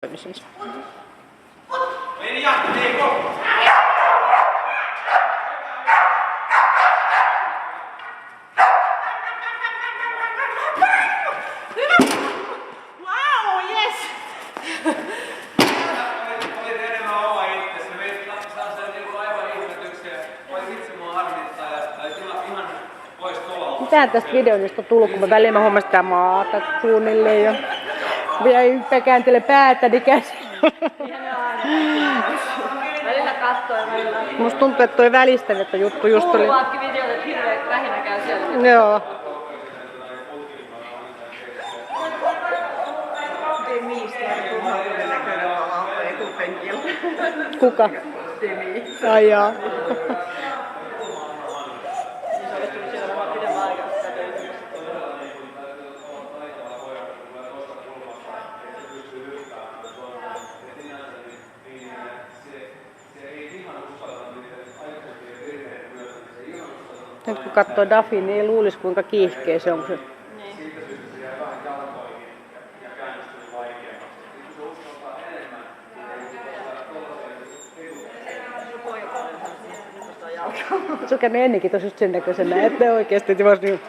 toimisensa. Wow, yes! Olit enemmän oma itsesi. Saan sen niinku aivan ihmetyksen. Voi vitsi mua harmittaa ja ihan pois tuolta. Mitähän tästä videosta tullut, kun mä välillä huomasin sitä maata suunnilleen ja vielä ympä kääntelee päätäni käsin. Välillä kattoo ja välillä... Musta tuntuu, että toi välistävettä juttu just oli. Kuuluvatkin videot, että hirveä vähinä käy siellä. Joo. Kuka? Ai jaa. Nyt kun katsoo Daffy, niin ei luulisi kuinka kiihkeä se on. Se on käynyt ennenkin tosi sen näköisenä, että ne oikeasti olisi niin